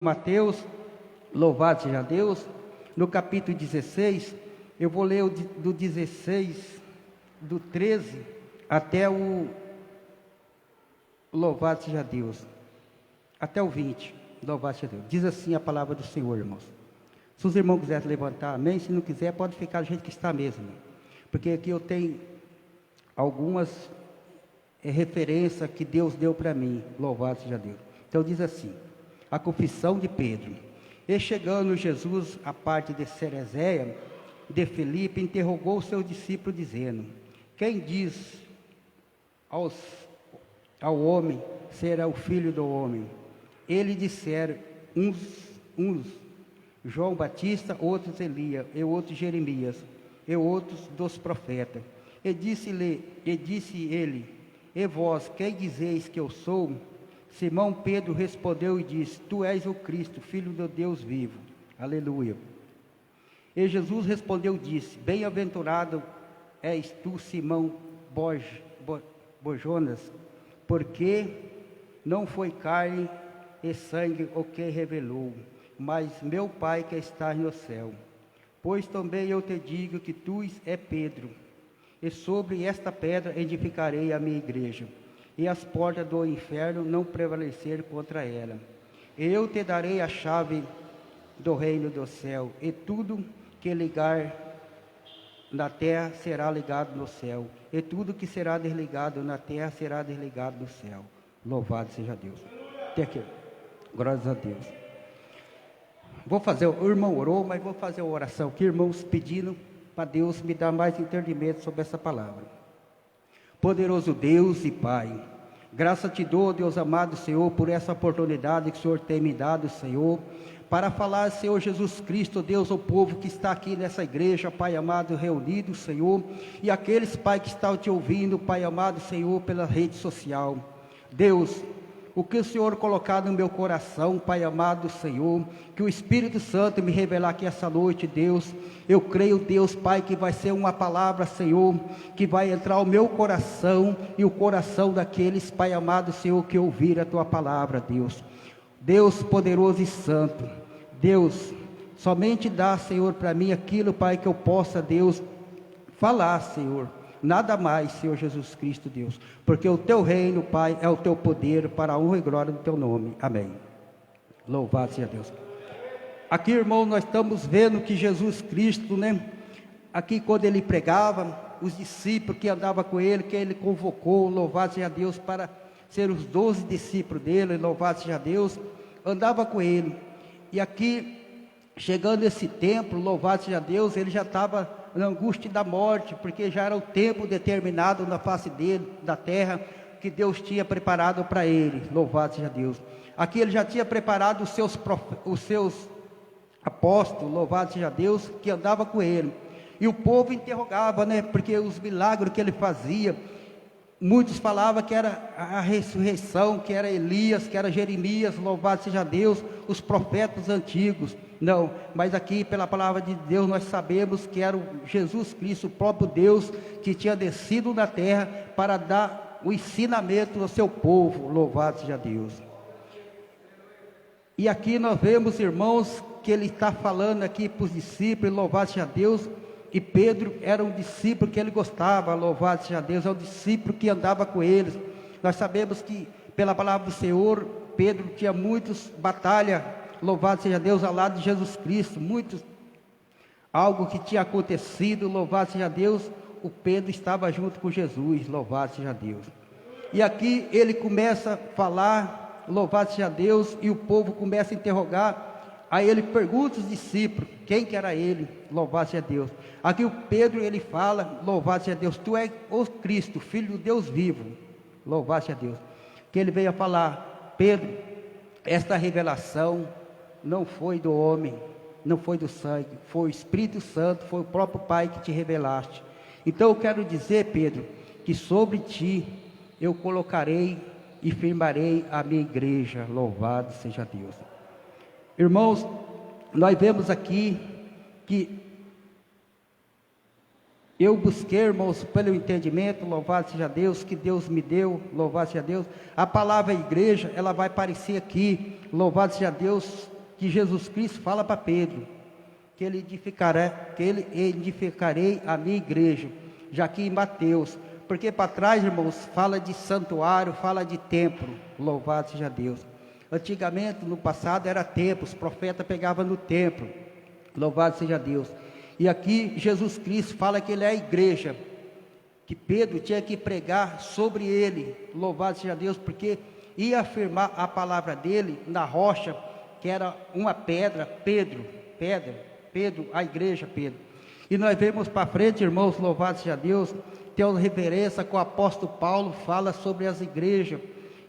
Mateus, louvado seja Deus, no capítulo 16, eu vou ler do 16, do 13 até o louvado seja Deus, até o 20, louvado seja Deus. Diz assim a palavra do Senhor, irmãos. Se os irmãos quiserem levantar, amém. Se não quiser, pode ficar do jeito que está mesmo, porque aqui eu tenho algumas referências que Deus deu para mim, louvado seja Deus. Então diz assim: a confissão de Pedro. E chegando Jesus à parte de Cerezeia, de Filipe, interrogou os seus discípulos, dizendo: quem diz ao homem será o filho do homem? Ele disseram, uns João Batista, outros Elias, e outros Jeremias, e outros dos profetas. E disse ele: e vós, quem dizeis que eu sou? Simão Pedro respondeu e disse: tu és o Cristo, filho do Deus vivo. Aleluia. E Jesus respondeu e disse: bem-aventurado és tu, Simão Bojonas, porque não foi carne e sangue o que revelou, mas meu Pai que está no céu. Pois também eu te digo que tu és Pedro, e sobre esta pedra edificarei a minha igreja, e as portas do inferno não prevalecer contra ela. E eu te darei a chave do reino do céu, e tudo que ligar na terra será ligado no céu, e tudo que será desligado na terra será desligado no céu. Louvado seja Deus. Até aqui. Graças a Deus. O irmão orou, mas vou fazer uma oração aqui, irmãos, pedindo para Deus me dar mais entendimento sobre essa palavra. Poderoso Deus e Pai, graça te dou, Deus amado Senhor, por essa oportunidade que o Senhor tem me dado, Senhor, para falar, Senhor Jesus Cristo, Deus, ao povo que está aqui nessa igreja, Pai amado, reunido, Senhor, e aqueles, Pai, que estão te ouvindo, Pai amado, Senhor, pela rede social. Deus, o que o Senhor colocar no meu coração, Pai amado Senhor, que o Espírito Santo me revelar aqui essa noite, Deus, eu creio, Deus, Pai, que vai ser uma palavra, Senhor, que vai entrar o meu coração e o coração daqueles, Pai amado Senhor, que ouviram a Tua palavra, Deus. Deus poderoso e santo, Deus, somente dá, Senhor, para mim aquilo, Pai, que eu possa, Deus, falar, Senhor. Nada mais, Senhor Jesus Cristo, Deus, porque o Teu reino, Pai, é o Teu poder para a honra e glória do Teu nome. Amém. Louvado seja Deus. Aqui, irmão, nós estamos vendo que Jesus Cristo, né? Aqui quando Ele pregava, os discípulos que andavam com Ele, que Ele convocou, louvado seja Deus, para ser os 12 discípulos dEle, louvado seja Deus, andava com Ele. E aqui, chegando esse tempo, louvado seja Deus, Ele já estava na angústia da morte, porque já era o tempo determinado na face dele, da terra, que Deus tinha preparado para ele, louvado seja Deus. Aqui ele já tinha preparado os seus apóstolos, louvado seja Deus, que andava com ele, e o povo interrogava, né, porque os milagres que ele fazia, muitos falavam que era a ressurreição, que era Elias, que era Jeremias, louvado seja Deus, os profetas antigos. Não, mas aqui pela palavra de Deus nós sabemos que era o Jesus Cristo, o próprio Deus, que tinha descido na terra para dar o ensinamento ao seu povo, louvado seja Deus. E aqui nós vemos, irmãos, que ele está falando aqui para os discípulos, louvado seja Deus, e Pedro era um discípulo que ele gostava, louvado seja Deus, é um discípulo que andava com eles. Nós sabemos que pela palavra do Senhor, Pedro tinha muitas batalhas, louvado seja Deus, ao lado de Jesus Cristo, algo que tinha acontecido, louvado seja Deus, o Pedro estava junto com Jesus, louvado seja Deus. E aqui ele começa a falar, louvado seja Deus, e o povo começa a interrogar, aí ele pergunta aos discípulos, quem que era ele, louvado seja Deus. Aqui o Pedro, ele fala, louvado seja Deus, tu és o Cristo, Filho do Deus vivo, louvado seja Deus. Que ele veio a falar, Pedro, esta revelação não foi do homem, não foi do sangue, foi o Espírito Santo, foi o próprio Pai que te revelaste. Então eu quero dizer, Pedro, que sobre ti eu colocarei e firmarei a minha igreja, louvado seja Deus. Irmãos, nós vemos aqui que Eu busquei, irmãos, pelo entendimento, louvado seja Deus, que Deus me deu, louvado seja Deus. A palavra igreja, ela vai aparecer aqui, louvado seja Deus, que Jesus Cristo fala para Pedro, que ele edificarei a minha igreja, já que em Mateus, porque para trás, irmãos, fala de santuário, fala de templo, louvado seja Deus. Antigamente, no passado, era templo, os profetas pegavam no templo, louvado seja Deus. E aqui Jesus Cristo fala que ele é a igreja, que Pedro tinha que pregar sobre ele, louvado seja Deus, porque ia afirmar a palavra dele na rocha, que era uma pedra, Pedro, a igreja Pedro. E nós vemos para frente, irmãos, louvado seja Deus, tem uma referência que o apóstolo Paulo fala sobre as igrejas,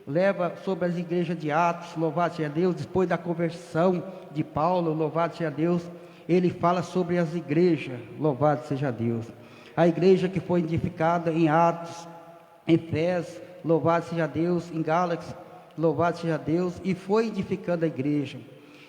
leva sobre as igrejas de Atos, louvado seja Deus, depois da conversão de Paulo, louvado seja Deus, ele fala sobre as igrejas, louvado seja Deus. A igreja que foi edificada em Atos, em Efésios, louvado seja Deus, em Gálatas, louvado seja Deus, e foi edificando a igreja.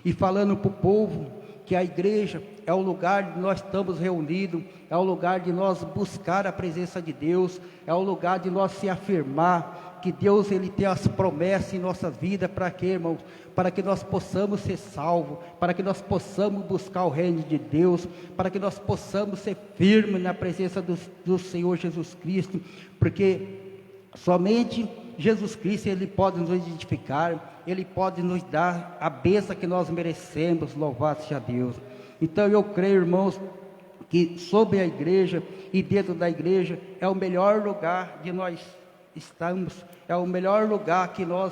E falando para o povo que a igreja é o lugar de nós estamos reunidos, é o lugar de nós buscar a presença de Deus, é o lugar de nós se afirmar, que Deus ele tem as promessas em nossas vidas, para quê, irmãos? Para que nós possamos ser salvos, para que nós possamos buscar o reino de Deus, para que nós possamos ser firmes na presença do Senhor Jesus Cristo, porque somente Jesus Cristo ele pode nos edificar, ele pode nos dar a bênção que nós merecemos, louvado seja Deus. Então eu creio, irmãos, que sobre a igreja e dentro da igreja é o melhor lugar de nós estamos, é o melhor lugar que nós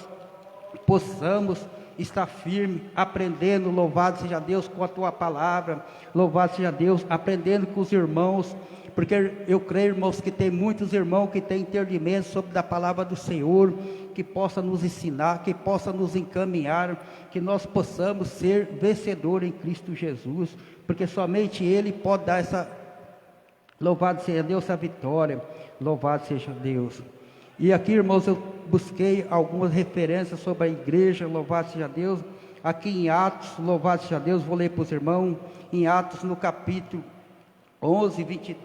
possamos estar firme, aprendendo, louvado seja Deus, com a tua palavra, louvado seja Deus, aprendendo com os irmãos, porque eu creio, irmãos, que tem muitos irmãos que têm entendimento sobre a palavra do Senhor, que possa nos ensinar, que possa nos encaminhar, que nós possamos ser vencedores em Cristo Jesus, porque somente Ele pode dar essa, louvado seja Deus, essa vitória, louvado seja Deus. E aqui, irmãos, eu busquei algumas referências sobre a igreja, louvado seja Deus, aqui em Atos, louvado seja Deus, vou ler para os irmãos, em Atos no capítulo 11, 22,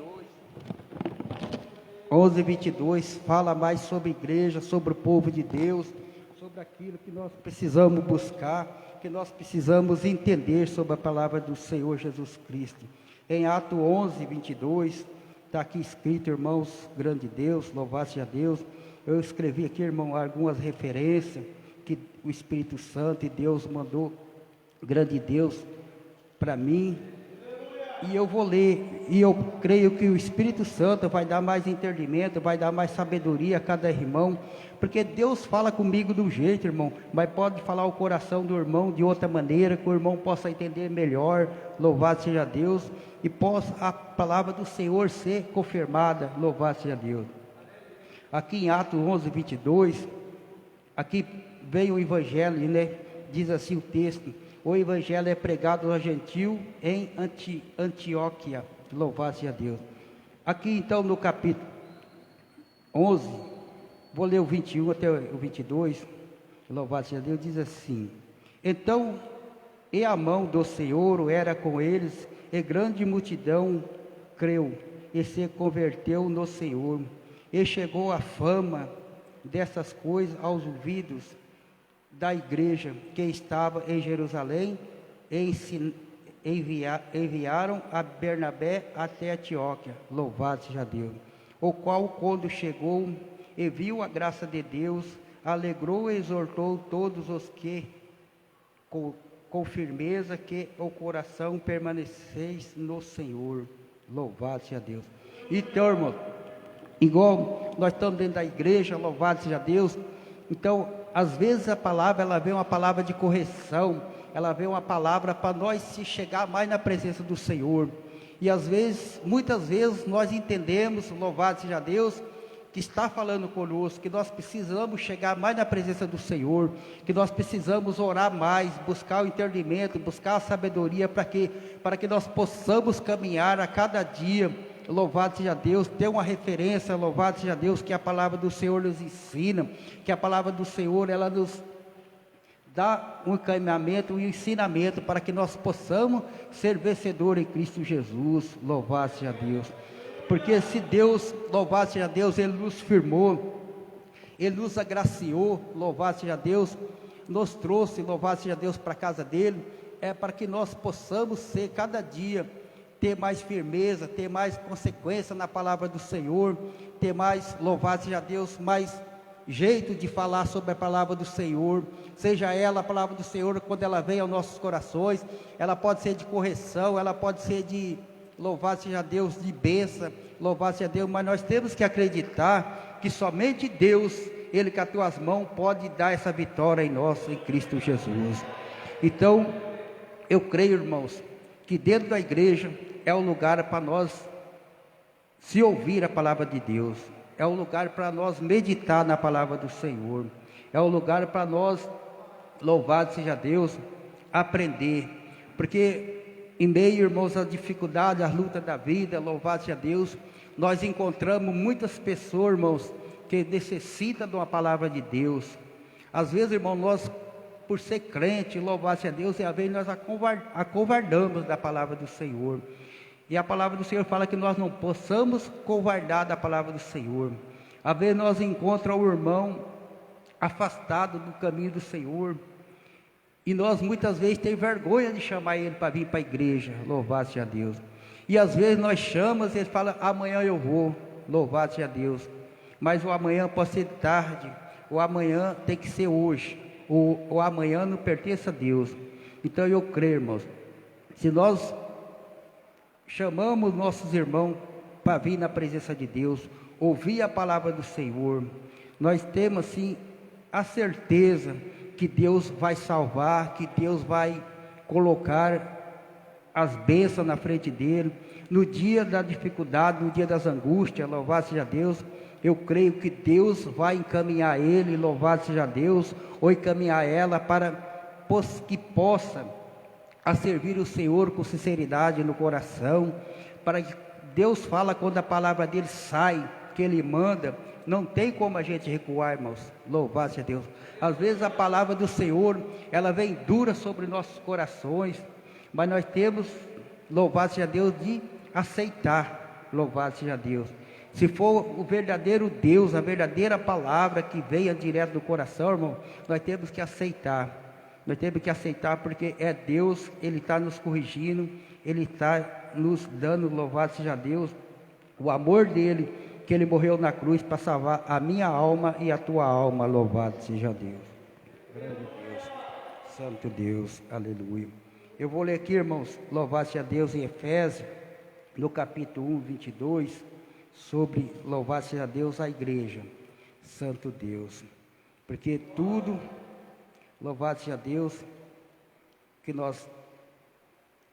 fala mais sobre a igreja, sobre o povo de Deus, sobre aquilo que nós precisamos buscar, que nós precisamos entender sobre a palavra do Senhor Jesus Cristo. Em Atos 11, 22, está aqui escrito, irmãos, grande Deus, louvado seja Deus. Eu escrevi aqui, irmão, algumas referências que o Espírito Santo e Deus mandou, grande Deus, para mim. E eu vou ler, e eu creio que o Espírito Santo vai dar mais entendimento, vai dar mais sabedoria a cada irmão, porque Deus fala comigo de um jeito, irmão, mas pode falar o coração do irmão de outra maneira, que o irmão possa entender melhor, louvado seja Deus, e possa a palavra do Senhor ser confirmada, louvado seja Deus. Aqui em Atos 11, 22, aqui vem o Evangelho, né? Diz assim o texto: o Evangelho é pregado aos gentios em Antioquia, louvado seja Deus. Aqui então no capítulo 11, vou ler o 21 até o 22, louvado seja Deus, diz assim: então, e a mão do Senhor era com eles, e grande multidão creu, e se converteu no Senhor. E chegou a fama dessas coisas aos ouvidos da igreja que estava em Jerusalém, e enviaram a Bernabé até Antioquia, louvado seja Deus. O qual, quando chegou e viu a graça de Deus, alegrou e exortou todos os que, com firmeza, que o coração permaneceis no Senhor, louvado seja Deus. Então, irmão, igual nós estamos dentro da igreja, louvado seja Deus, então, às vezes a palavra, ela vem uma palavra de correção, ela vem uma palavra para nós se chegar mais na presença do Senhor, e às vezes, muitas vezes, nós entendemos, louvado seja Deus, que está falando conosco, que nós precisamos chegar mais na presença do Senhor, que nós precisamos orar mais, buscar o entendimento, buscar a sabedoria, para que nós possamos caminhar a cada dia, louvado seja Deus, ter uma referência, louvado seja Deus, que a palavra do Senhor nos ensina, que a palavra do Senhor, ela nos dá um encaminhamento, um ensinamento, para que nós possamos ser vencedores em Cristo Jesus, louvado seja Deus. Porque se Deus, louvado seja Deus, Ele nos firmou, Ele nos agraciou, louvado seja Deus, nos trouxe, louvado seja Deus, para a casa dEle, é para que nós possamos ser, cada dia, ter mais firmeza, ter mais consequência na palavra do Senhor, ter mais, louvado seja Deus, mais jeito de falar sobre a palavra do Senhor, seja ela a palavra do Senhor, quando ela vem aos nossos corações, ela pode ser de correção, ela pode ser de, louvado seja Deus, de bênção, louvado seja Deus, mas nós temos que acreditar que somente Deus, Ele com as tuas mãos, pode dar essa vitória em nós, em Cristo Jesus. Então, eu creio, irmãos, que dentro da igreja é o lugar para nós se ouvir a palavra de Deus, é o lugar para nós meditar na palavra do Senhor, é o lugar para nós, louvado seja Deus, aprender, porque em meio, irmãos, às dificuldades, às lutas da vida, louvado seja Deus, nós encontramos muitas pessoas, irmãos, que necessitam de uma palavra de Deus. Às vezes, irmão, nós, por ser crente, louvado seja Deus, e às vezes nós acovardamos da palavra do Senhor. E a palavra do Senhor fala que nós não possamos covardar da palavra do Senhor. Às vezes nós encontramos o irmão afastado do caminho do Senhor, e nós muitas vezes temos vergonha de chamar ele para vir para a igreja, louvado seja Deus. E às vezes nós chamamos e ele fala, amanhã eu vou, louvado seja Deus. Mas o amanhã pode ser tarde, o amanhã tem que ser hoje, o amanhã não pertence a Deus. Então eu creio, irmãos, se nós chamamos nossos irmãos para vir na presença de Deus, ouvir a palavra do Senhor, nós temos assim a certeza que Deus vai salvar, que Deus vai colocar as bênçãos na frente dele, no dia da dificuldade, no dia das angústias, louvado seja Deus. Eu creio que Deus vai encaminhar ele, louvado seja Deus, ou encaminhar ela para que possa a servir o Senhor com sinceridade no coração, para que Deus fala quando a palavra dele sai, que ele manda, não tem como a gente recuar, irmãos, louvado seja Deus. Às vezes a palavra do Senhor, ela vem dura sobre nossos corações, mas nós temos, louvado seja Deus, de aceitar, louvado seja Deus. Se for o verdadeiro Deus, a verdadeira palavra que venha direto do coração, irmão, nós temos que aceitar. Nós temos que aceitar porque é Deus, Ele está nos corrigindo, Ele está nos dando, louvado seja Deus, o amor dEle, que Ele morreu na cruz para salvar a minha alma e a tua alma, louvado seja Deus. Grande Deus, santo Deus, aleluia. Eu vou ler aqui, irmãos, louvado seja Deus, em Efésios, no capítulo 1, 22, sobre, louvado seja Deus, a igreja, santo Deus, porque tudo, louvado seja Deus, que nós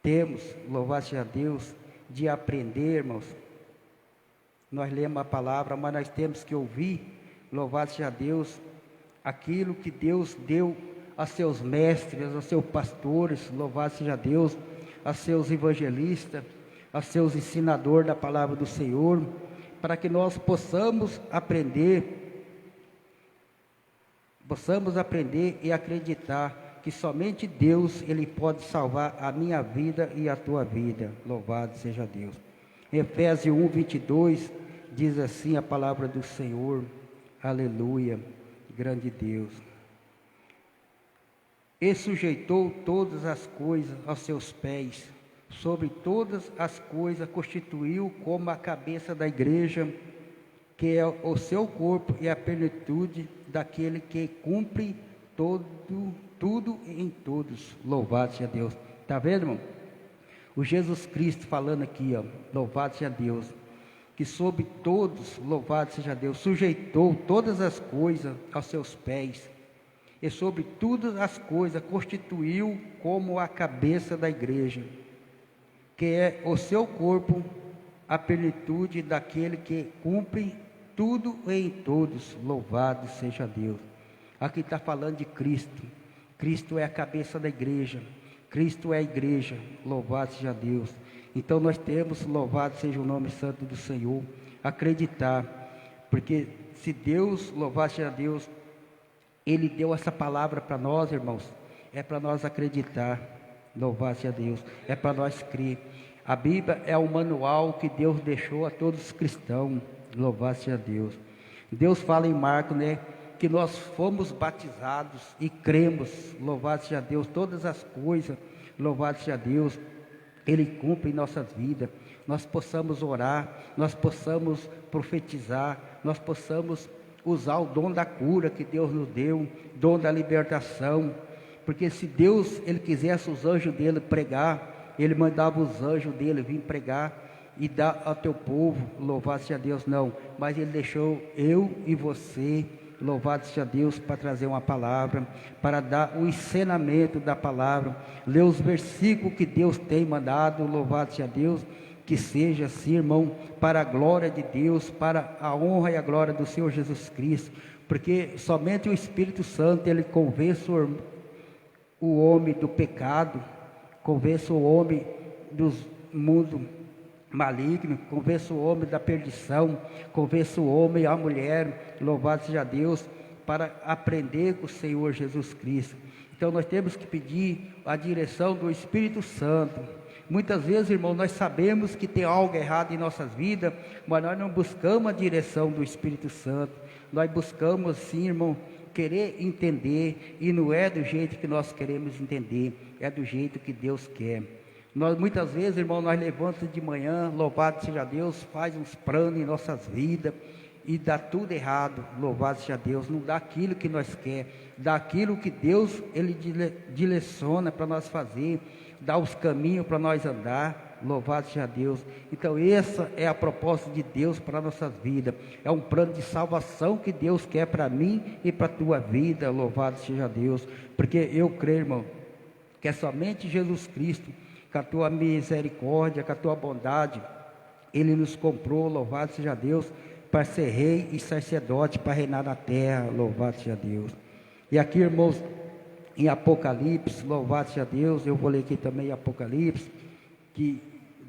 temos, louvado seja Deus, de aprender, irmãos. Nós lemos a palavra, mas nós temos que ouvir, louvado seja Deus, aquilo que Deus deu a seus mestres, a seus pastores, louvado seja Deus, a seus evangelistas, a seus ensinadores da palavra do Senhor, para que nós possamos aprender e acreditar que somente Deus, Ele pode salvar a minha vida e a tua vida, louvado seja Deus. Efésios 1, 22, diz assim a palavra do Senhor, aleluia, grande Deus. E sujeitou todas as coisas aos seus pés, sobre todas as coisas constituiu como a cabeça da igreja, que é o seu corpo e a plenitude daquele que cumpre tudo em todos, louvado seja Deus. Está vendo, irmão? O Jesus Cristo falando aqui, ó, louvado seja Deus, que sobre todos, louvado seja Deus, sujeitou todas as coisas aos seus pés, e sobre todas as coisas constituiu como a cabeça da igreja, que é o seu corpo, a plenitude daquele que cumpre tudo em todos, louvado seja Deus. Aqui está falando de Cristo. Cristo é a cabeça da igreja, Cristo é a igreja, louvado seja Deus. Então nós temos, louvado seja o nome santo do Senhor, acreditar, porque se Deus, louvado seja Deus, Ele deu essa palavra para nós, irmãos, é para nós acreditar, louvado seja Deus, é para nós crer. A Bíblia é o manual que Deus deixou a todos os cristãos. Louvado seja Deus. Deus fala em Marcos, né, que nós fomos batizados e cremos, louvado seja Deus, todas as coisas, louvado seja Deus, Ele cumpre em nossas vidas. Nós possamos orar, nós possamos profetizar, nós possamos usar o dom da cura que Deus nos deu, dom da libertação, porque se Deus, Ele quisesse os anjos dele pregar, Ele mandava os anjos dele vir pregar e dar ao teu povo, louvado seja Deus, não, mas Ele deixou eu e você, louvado seja Deus, para trazer uma palavra, para dar o ensinamento da palavra, ler os versículos que Deus tem mandado, louvado seja Deus, que seja assim, irmão, para a glória de Deus, para a honra e a glória do Senhor Jesus Cristo, porque somente o Espírito Santo, Ele convence o homem do pecado, convence o homem do mundo maligno, convence o homem da perdição, convence o homem e a mulher, louvado seja Deus, para aprender com o Senhor Jesus Cristo. Então nós temos que pedir a direção do Espírito Santo. Muitas vezes, irmão, nós sabemos que tem algo errado em nossas vidas, mas nós não buscamos a direção do Espírito Santo. Nós buscamos, sim, irmão, querer entender, e não é do jeito que nós queremos entender, é do jeito que Deus quer. Nós, muitas vezes, irmão, nós levantamos de manhã, louvado seja Deus, faz uns planos em nossas vidas, e dá tudo errado, louvado seja Deus, não dá aquilo que nós quer, dá aquilo que Deus, Ele direciona para nós fazer, dá os caminhos para nós andar, louvado seja Deus. Então essa é a proposta de Deus para a nossas vidas, é um plano de salvação que Deus quer para mim e para a tua vida, louvado seja Deus, porque eu creio, irmão, que é somente Jesus Cristo, com a tua misericórdia, com a tua bondade, Ele nos comprou, louvado seja Deus, para ser rei e sacerdote, para reinar na terra, louvado seja Deus. E aqui, irmãos, em Apocalipse, louvado seja Deus, eu vou ler aqui também em Apocalipse, que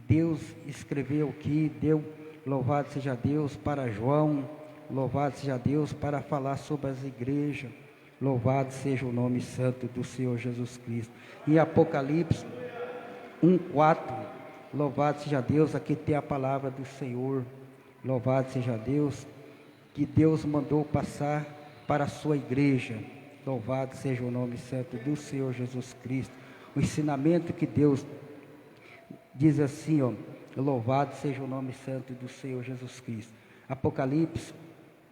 Deus escreveu aqui, deu, louvado seja Deus, para João, louvado seja Deus, para falar sobre as igrejas, louvado seja o nome santo do Senhor Jesus Cristo. Em Apocalipse 1:4, louvado seja Deus, aqui tem a palavra do Senhor, louvado seja Deus, que Deus mandou passar para a sua igreja, louvado seja o nome santo do Senhor Jesus Cristo. O ensinamento que Deus diz assim, ó, louvado seja o nome santo do Senhor Jesus Cristo. Apocalipse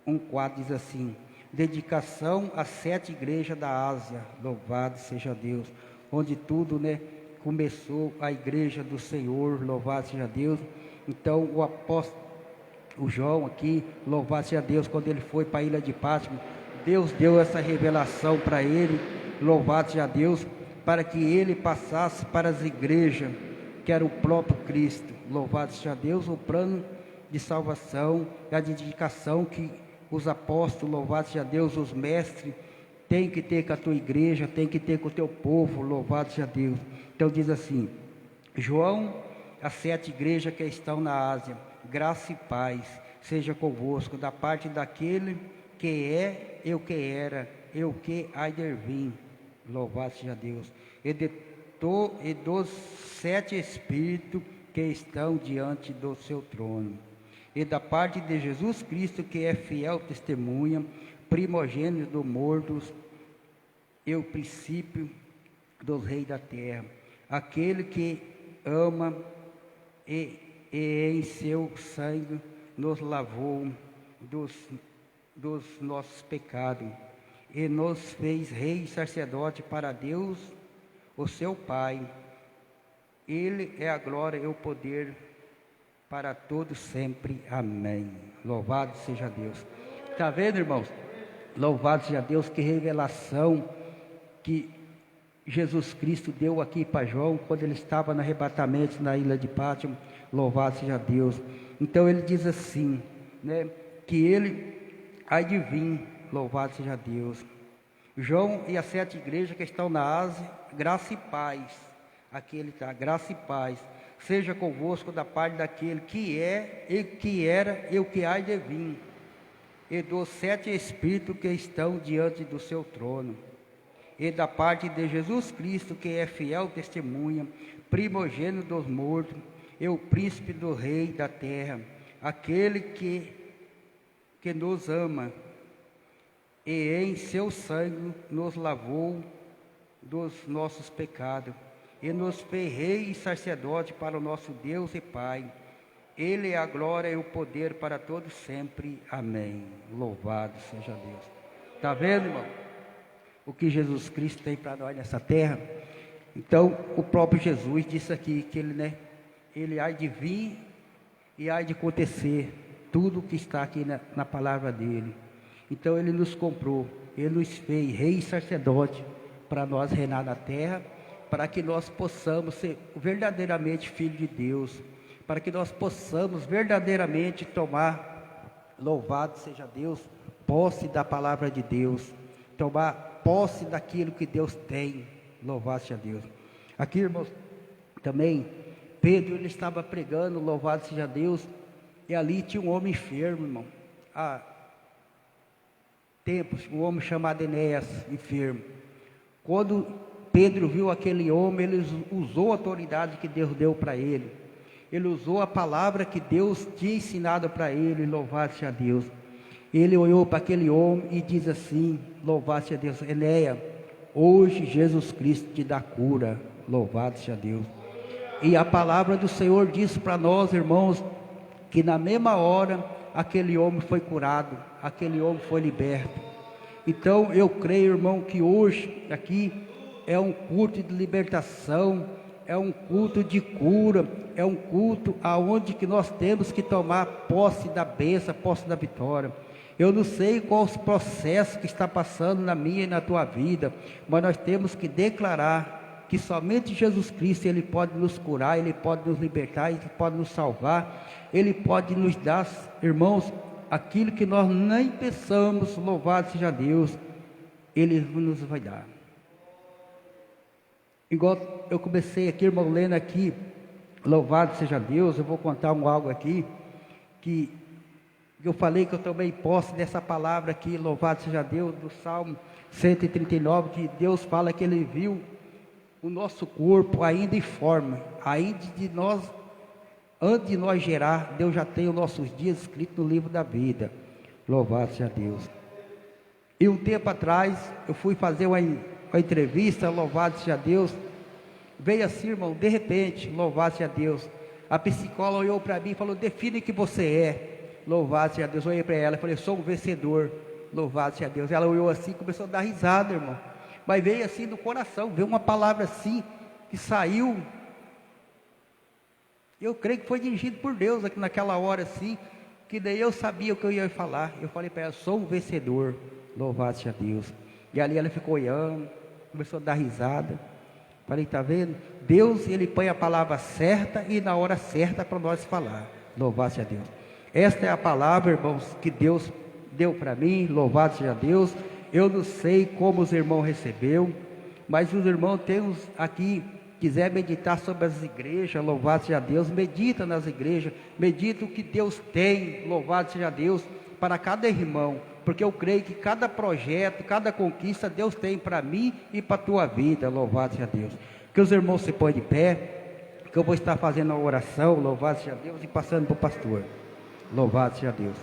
1:4 diz assim: dedicação às 7 igrejas da Ásia, louvado seja Deus, onde tudo, né, começou a igreja do Senhor, louvado seja Deus. Então o apóstolo, o João aqui, louvado seja Deus, quando ele foi para a ilha de Patmos, Deus deu essa revelação para ele, louvado seja Deus, para que ele passasse para as igrejas, que era o próprio Cristo, louvado seja Deus, o plano de salvação, a dedicação que os apóstolos, louvado seja Deus, os mestres, tem que ter com a tua igreja, tem que ter com o teu povo, louvado seja Deus. Então diz assim, João, as 7 igrejas que estão na Ásia, graça e paz seja convosco, da parte daquele que é, eu que era, eu que há de vir, louvado seja Deus, e dos 7 espíritos que estão diante do seu trono, e da parte de Jesus Cristo, que é fiel testemunha, primogênito dos mortos, e o princípio dos reis da terra, aquele que ama e em seu sangue nos lavou dos nossos pecados, e nos fez rei e sacerdote para Deus, o seu Pai. Ele é a glória e o poder para todos sempre. Amém. Louvado seja Deus. Está vendo, irmãos? Louvado seja Deus, que revelação que Jesus Cristo deu aqui para João, quando ele estava no arrebatamento na ilha de Patmos, louvado seja Deus. Então ele diz assim, né, que ele há de vir, louvado seja Deus. João e as 7 igrejas que estão na Ásia, graça e paz, aqui ele está, graça e paz, seja convosco da parte daquele que é, e que era, e o que há de vir, e dos 7 espíritos que estão diante do seu trono, e da parte de Jesus Cristo, que é fiel testemunha, primogênito dos mortos, é o príncipe do rei da terra, aquele que nos ama, e em seu sangue nos lavou dos nossos pecados, e nos fez rei e sacerdote para o nosso Deus e Pai. Ele é a glória e o poder para todos sempre. Amém. Louvado seja Deus. Está vendo, irmão? O que Jesus Cristo tem para nós nessa terra? Então, o próprio Jesus disse aqui que ele há de vir e há de acontecer tudo o que está aqui na palavra dele. Então, ele nos comprou, ele nos fez rei e sacerdote para nós reinar na terra, para que nós possamos ser verdadeiramente filhos de Deus, para que nós possamos verdadeiramente tomar, louvado seja Deus, posse da palavra de Deus, tomar posse daquilo que Deus tem, louvado seja Deus. Aqui, irmãos, também, Pedro, ele estava pregando, louvado seja Deus, e ali tinha um homem enfermo, irmão, há tempos, um homem chamado Enéas, enfermo. Quando Pedro viu aquele homem, ele usou a autoridade que Deus deu para ele, ele usou a palavra que Deus tinha ensinado para ele, louvado seja Deus. Ele olhou para aquele homem e diz assim, louvado seja Deus, Enéas, hoje Jesus Cristo te dá cura, louvado seja Deus. E a palavra do Senhor diz para nós, irmãos, que na mesma hora aquele homem foi curado, aquele homem foi liberto. Então eu creio, irmão, que hoje aqui é um culto de libertação, é um culto de cura, é um culto aonde que nós temos que tomar posse da bênção, posse da vitória. Eu não sei qual os processos que está passando na minha e na tua vida, mas nós temos que declarar que somente Jesus Cristo, Ele pode nos curar, Ele pode nos libertar, Ele pode nos salvar, Ele pode nos dar, irmãos, aquilo que nós nem pensamos, louvado seja Deus, Ele nos vai dar. Igual eu comecei aqui, irmão, lendo aqui, louvado seja Deus, eu vou contar algo aqui, que eu falei que eu tomei posse dessa palavra aqui, louvado seja Deus, do Salmo 139, que Deus fala que Ele viu o nosso corpo ainda informe, ainda de nós, antes de nós gerar, Deus já tem os nossos dias escritos no livro da vida, louvado seja Deus. E um tempo atrás, eu fui fazer uma entrevista, louvado seja Deus, veio assim, irmão, de repente, louvado seja Deus, a psicóloga olhou para mim e falou, define que você é, louvado seja Deus. Eu olhei para ela e falei, sou um vencedor, louvado seja Deus. Ela olhou assim e começou a dar risada, irmão, mas veio assim do coração, veio uma palavra assim, que saiu, eu creio que foi dirigido por Deus, aqui naquela hora assim, que daí eu sabia o que eu ia falar, eu falei para ela, sou um vencedor, louvado seja Deus. E ali ela ficou olhando, começou a dar risada, falei, tá vendo? Deus, Ele põe a palavra certa e na hora certa para nós falar, louvado seja Deus. Esta é a palavra, irmãos, que Deus deu para mim, louvado seja Deus. Eu não sei como os irmãos recebeu, mas os irmãos temos aqui, quiser meditar sobre as igrejas, louvado seja Deus, medita nas igrejas, medita o que Deus tem, louvado seja Deus, para cada irmão, porque eu creio que cada projeto, cada conquista Deus tem para mim e para a tua vida, louvado seja Deus. Que os irmãos se põem de pé, que eu vou estar fazendo a oração, louvado seja Deus, e passando para o pastor. Louvado seja Deus.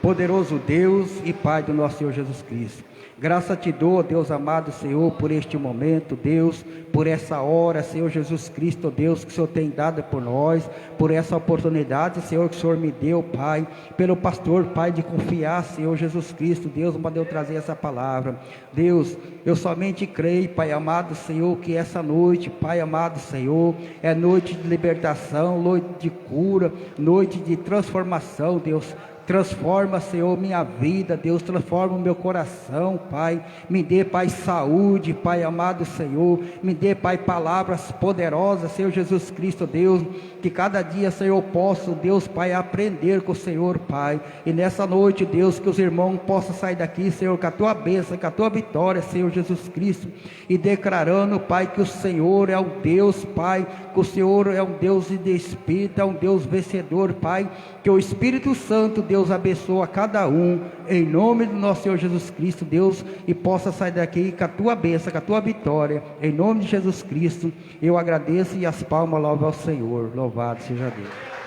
Poderoso Deus e Pai do nosso Senhor Jesus Cristo, graça te dou, Deus amado Senhor, por este momento, Deus, por essa hora, Senhor Jesus Cristo, Deus, que o Senhor tem dado por nós, por essa oportunidade, Senhor, que o Senhor me deu, Pai, pelo pastor, Pai, de confiar, Senhor Jesus Cristo, Deus, para eu trazer essa palavra. Deus, eu somente creio, Pai amado Senhor, que essa noite, Pai amado Senhor, é noite de libertação, noite de cura, noite de transformação, Deus. Transforma, Senhor, minha vida, Deus, transforma o meu coração, Pai, me dê, Pai, saúde, Pai amado Senhor, me dê, Pai, palavras poderosas, Senhor Jesus Cristo, Deus, que cada dia, Senhor, posso, Deus, Pai, aprender com o Senhor, Pai, e nessa noite, Deus, que os irmãos possam sair daqui, Senhor, com a Tua bênção, com a Tua vitória, Senhor Jesus Cristo, e declarando, Pai, que o Senhor é um Deus, Pai, que o Senhor é um Deus de espírito, é um Deus vencedor, Pai, que o Espírito Santo, Deus, Deus abençoa cada um, em nome do nosso Senhor Jesus Cristo, Deus, e possa sair daqui com a tua bênção, com a tua vitória, em nome de Jesus Cristo. Eu agradeço e as palmas louvam ao Senhor. Louvado seja Deus.